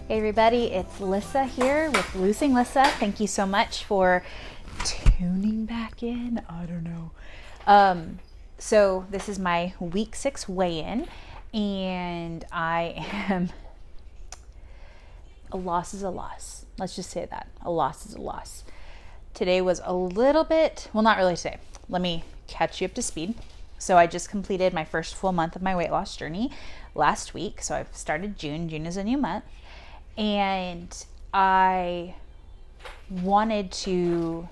Hey everybody, it's Lyssah here with Losing Lyssah. Thank you so much for tuning back in. I don't know. So this is my week 6 weigh-in, and I am a loss is a loss. Let's just say that. A loss is a loss. Today was a little bit, well, not really today. Let me catch you up to speed. So I just completed my first full month of my weight loss journey last week. So I've started June. June is a new month. And I wanted to,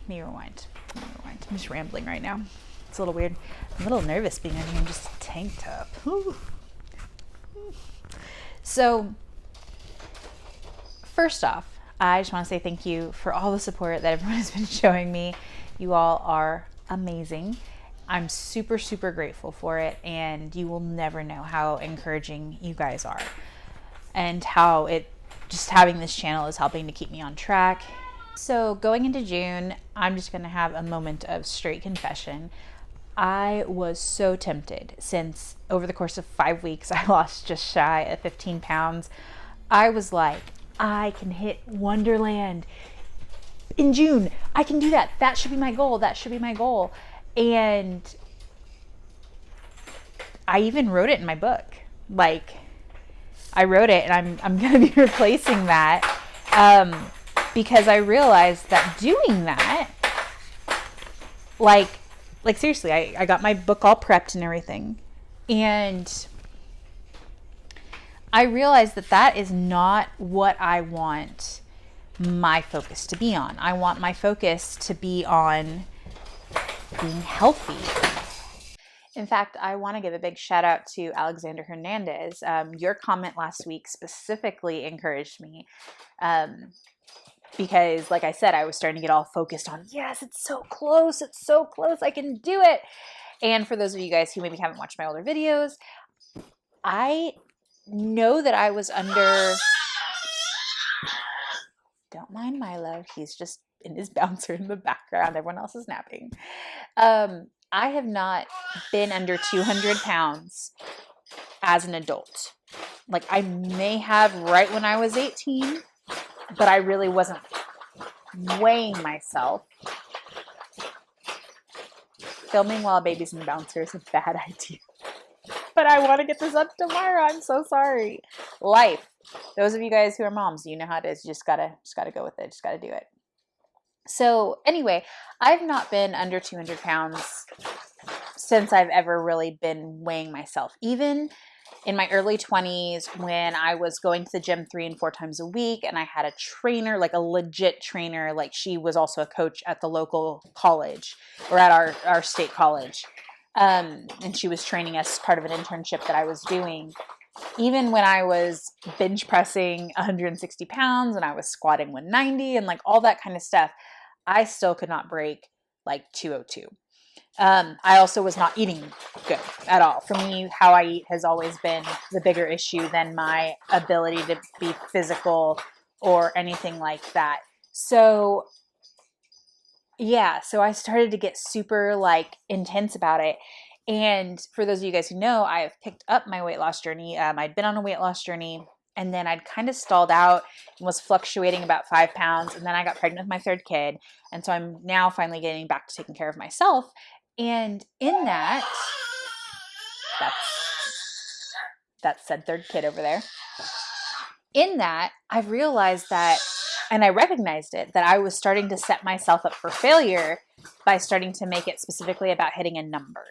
let me rewind. I'm just rambling right now. It's a little weird. I'm a little nervous being in here in just a tank top. Ooh. So first off, I just want to say thank you for all the support that everyone has been showing me. You all are amazing. I'm super, super grateful for it, and you will never know how encouraging you guys are and how just having this channel is helping to keep me on track. So going into June, I'm just going to have a moment of straight confession. I was so tempted, since over the course of 5 weeks, I lost just shy of 15 pounds. I was like, I can hit Wonderland in June. I can do that. That should be my goal. That should be my goal. And I even wrote it in my book. Like, I wrote it, and I'm going to be replacing that because I realized that doing that, like seriously, I got my book all prepped and everything. And I realized that that is not what I want my focus to be on. I want my focus to be on being healthy. In fact, I want to give a big shout out to Alexander Hernandez. Your comment last week specifically encouraged me because, like I said, I was starting to get all focused on, yes, it's so close, I can do it. And for those of you guys who maybe haven't watched my older videos, I know that I was under, don't mind Milo, he's just in his bouncer in the background, everyone else is napping. I have not been under 200 pounds as an adult. Like, I may have right when I was 18, but I really wasn't weighing myself. Filming while a baby's in the bouncer is a bad idea. But I want to get this up tomorrow. I'm so sorry. Life. Those of you guys who are moms, you know how it is. You just gotta go with it. Just gotta do it. So anyway, I've not been under 200 pounds since I've ever really been weighing myself. Even in my early 20s, when I was going to the gym 3 and 4 times a week, and I had a trainer, like a legit trainer, like she was also a coach at the local college or at our state college. And she was training us as part of an internship that I was doing. Even when I was bench pressing 160 pounds and I was squatting 190 and like all that kind of stuff, I still could not break like 202. I also was not eating good at all. For me, how I eat has always been the bigger issue than my ability to be physical or anything like that. So yeah, so I started to get super like intense about it. And for those of you guys who know, I have picked up my weight loss journey. I'd been on a weight loss journey, and then I'd kind of stalled out and was fluctuating about 5 pounds. And then I got pregnant with my 3rd kid. And so I'm now finally getting back to taking care of myself. And in that's said 3rd kid over there. In that, I've realized that, and I recognized it, that I was starting to set myself up for failure by starting to make it specifically about hitting a number.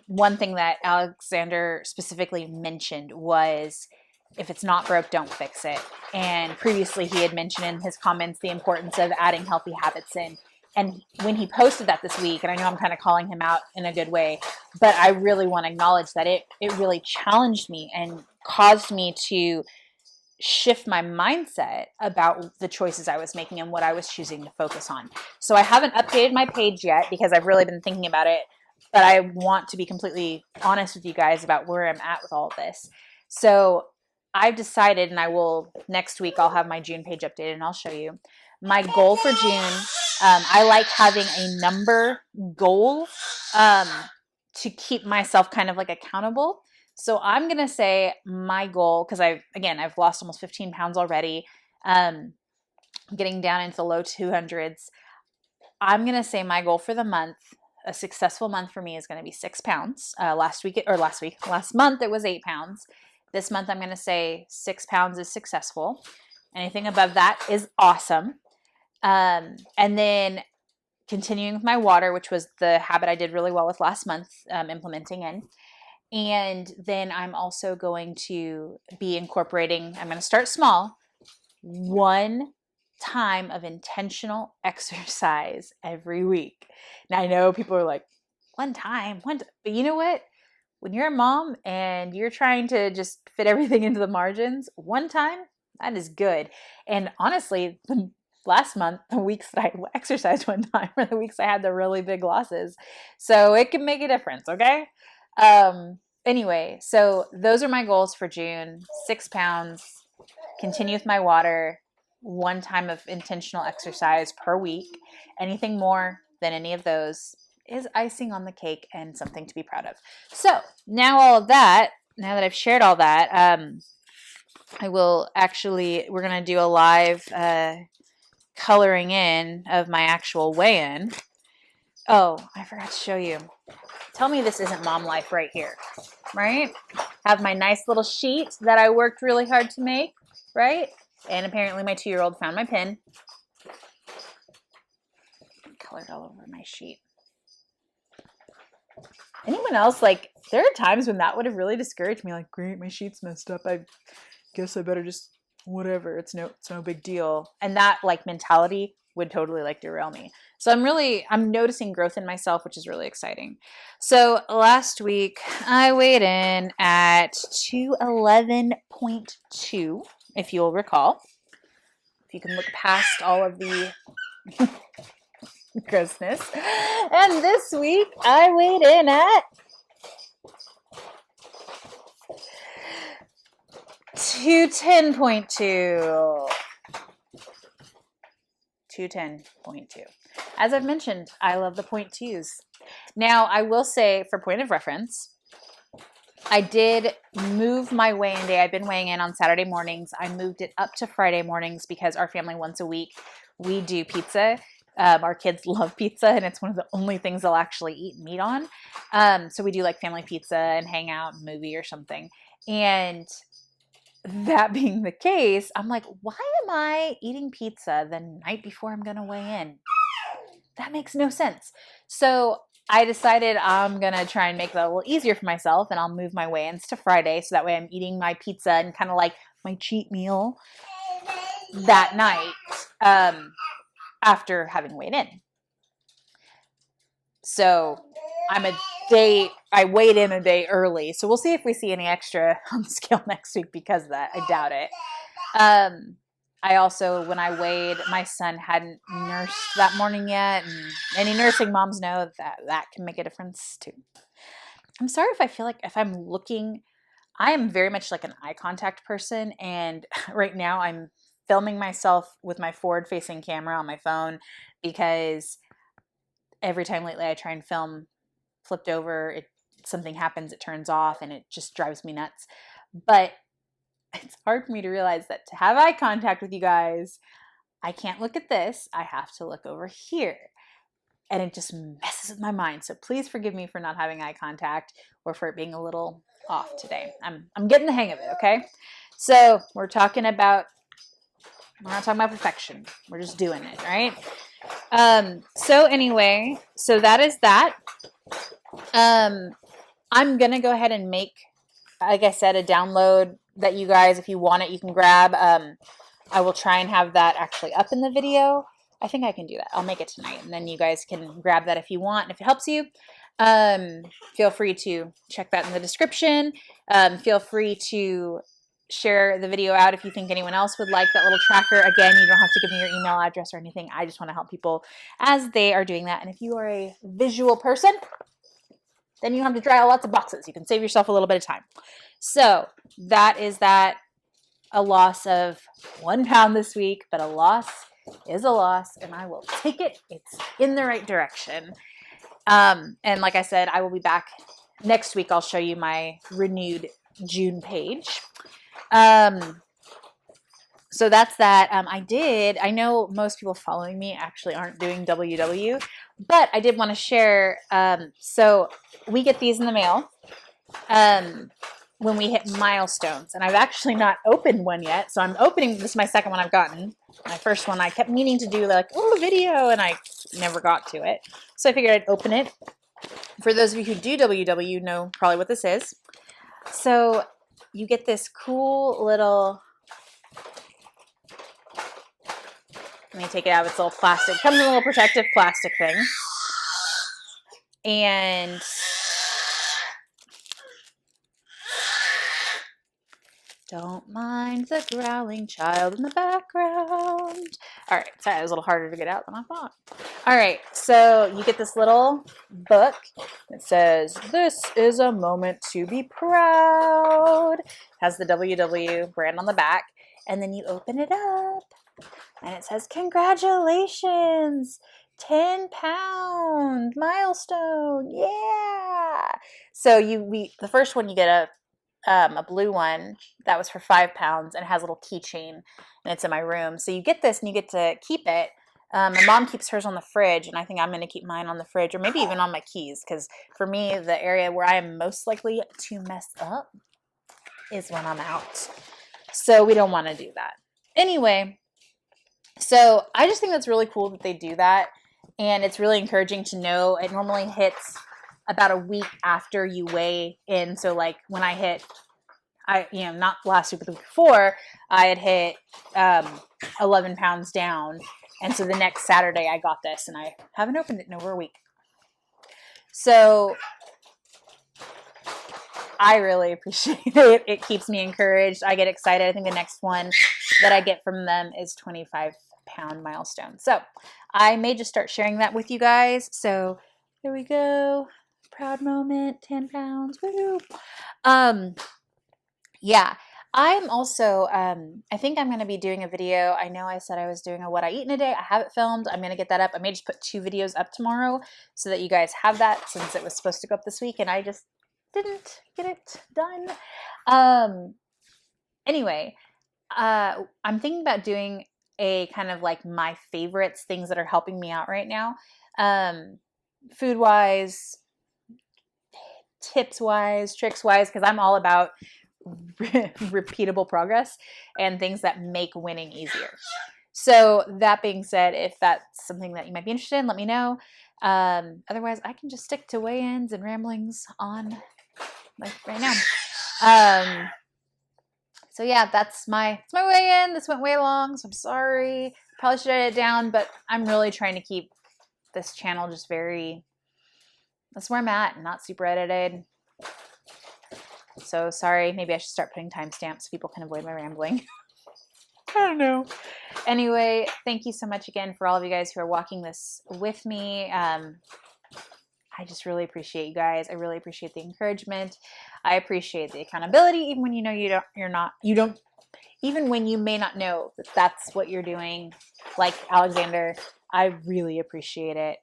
One thing that Alexander specifically mentioned was, if it's not broke, don't fix it. And previously he had mentioned in his comments the importance of adding healthy habits in. And when he posted that this week, and I know I'm kind of calling him out in a good way, but I really want to acknowledge that it really challenged me and caused me to shift my mindset about the choices I was making and what I was choosing to focus on. So I haven't updated my page yet because I've really been thinking about it, but I want to be completely honest with you guys about where I'm at with all of this. So I've decided, and I will, next week, I'll have my June page updated and I'll show you. My goal for June, I like having a number goal to keep myself kind of like accountable. So I'm going to say my goal, because I've lost almost 15 pounds already, getting down into the low 200s. I'm going to say my goal for the month, a successful month for me, is going to be 6 pounds. Last month it was 8 pounds. This month I'm going to say 6 pounds is successful. Anything above that is awesome. And then continuing with my water, which was the habit I did really well with last month, implementing in. And then I'm also going to be incorporating, I'm going to start small, one time of intentional exercise every week. Now I know people are like, one time, but you know what? When you're a mom and you're trying to just fit everything into the margins, one time, that is good. And honestly, last month, the weeks that I exercised one time were the weeks I had the really big losses. So it can make a difference, okay? Anyway, so those are my goals for June. 6 pounds, continue with my water, one time of intentional exercise per week. Anything more than any of those is icing on the cake and something to be proud of. So now that I've shared all that, we're going to do a live coloring in of my actual weigh-in. Oh, I forgot to show you. Tell me this isn't mom life right here, right? Have my nice little sheet that I worked really hard to make, right? And apparently my 2-year-old found my pen. Colored all over my sheet. Anyone else, like, there are times when that would have really discouraged me, like, great, my sheet's messed up. I guess I better just, whatever, it's no big deal. And that, like, mentality would totally, like, derail me. So I'm noticing growth in myself, which is really exciting. So last week I weighed in at 211.2, if you'll recall. If you can look past all of the grossness. And this week I weighed in at 210.2. 210.2. As I've mentioned, I love the 0.2s. Now, I will say, for point of reference, I did move my weigh-in day. I've been weighing in on Saturday mornings. I moved it up to Friday mornings because our family, once a week, we do pizza. Our kids love pizza, and it's one of the only things they'll actually eat meat on. So we do like family pizza and hang out, movie or something. And that being the case, I'm like, why am I eating pizza the night before I'm going to weigh in? That makes no sense. So I decided I'm going to try and make that a little easier for myself, and I'll move my weigh-ins to Friday. So that way I'm eating my pizza and kind of like my cheat meal that night after having weighed in. So I weighed in a day early. So we'll see if we see any extra on the scale next week because of that. I doubt it. I also, when I weighed, my son hadn't nursed that morning yet. And any nursing moms know that can make a difference too. I'm sorry if I feel like if I'm looking, I am very much like an eye contact person. And right now I'm filming myself with my forward-facing camera on my phone because every time lately I try and film flipped over, something happens, it turns off, and it just drives me nuts. But it's hard for me to realize that to have eye contact with you guys, I can't look at this. I have to look over here. And it just messes with my mind. So please forgive me for not having eye contact or for it being a little off today. I'm getting the hang of it, okay? So we're not talking about perfection. We're just doing it, right? So anyway, so that is that. I'm going to go ahead and make, like I said, a download that you guys, if you want it, you can grab. I will try and have that actually up in the video. I think I can do that. I'll make it tonight, and then you guys can grab that if you want. And if it helps you, feel free to check that in the description. Feel free to share the video out if you think anyone else would like that little tracker. Again, you don't have to give me your email address or anything. I just want to help people as they are doing that. And if you are a visual person, then you don't have to draw lots of boxes. You can save yourself a little bit of time. So that is that. A loss of 1 pound this week, but a loss is a loss, and I will take it. It's in the right direction. And like I said, I will be back next week I'll show you my renewed June page. So that's that. I know most people following me actually aren't doing WW, but I did want to share. So we get these in the mail when we hit milestones, and I've actually not opened one yet. So I'm opening, this is my second one I've gotten. My first one I kept meaning to do like, oh, video, and I never got to it. So I figured I'd open it. For those of you who do WW know probably what this is. So you get this cool little, let me take it out of its little plastic. It comes in a little protective plastic thing. And don't mind the growling child in the background. All right, sorry, it was a little harder to get out than I thought. All right, so you get this little book that says, "This is a moment to be proud." It has the WW brand on the back, and then you open it up, and it says, "Congratulations, 10-pound milestone, yeah!" So the first one you get a blue one that was for 5 pounds, and it has a little keychain, and it's in my room. So you get this and you get to keep it. My mom keeps hers on the fridge, and I think I'm going to keep mine on the fridge, or maybe even on my keys, because for me, the area where I am most likely to mess up is when I'm out. So we don't want to do that. Anyway, so I just think that's really cool that they do that, and it's really encouraging to know. It normally hits about a week after you weigh in. So like when I hit, not last week, but the week before, I had hit 11 pounds down. And so the next Saturday I got this, and I haven't opened it in over a week. So I really appreciate it. It keeps me encouraged. I get excited. I think the next one that I get from them is 25-pound milestone. So I may just start sharing that with you guys. So here we go. Proud moment, 10 pounds. Woo! Yeah. I'm also, I think I'm going to be doing a video. I know I said I was doing a what I eat in a day. I have it filmed. I'm going to get that up. I may just put 2 videos up tomorrow so that you guys have that, since it was supposed to go up this week and I just didn't get it done. Anyway, I'm thinking about doing a kind of like my favorites, things that are helping me out right now. Food-wise, tips-wise, tricks-wise, because I'm all about repeatable progress and things that make winning easier. So that being said, if that's something that you might be interested in, let me know. Otherwise, I can just stick to weigh-ins and ramblings on like right now. So yeah, that's my weigh-in. This went way long, so I'm sorry. Probably should edit it down, but I'm really trying to keep this channel just that's where I'm at, not super edited. So sorry, maybe I should start putting timestamps so people can avoid my rambling. I don't know. Anyway, thank you so much again for all of you guys who are walking this with me. I just really appreciate you guys. I really appreciate the encouragement. I appreciate the accountability, even when you know even when you may not know that that's what you're doing, like Alexander. I really appreciate it.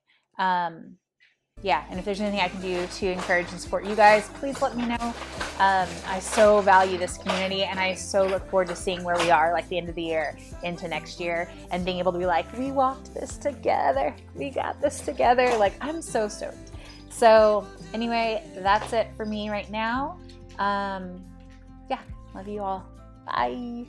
Yeah, and if there's anything I can do to encourage and support you guys, please let me know. I so value this community, and I so look forward to seeing where we are, like the end of the year into next year, and being able to be like, we walked this together. We got this together. Like, I'm so stoked. So anyway, that's it for me right now. Yeah, love you all. Bye.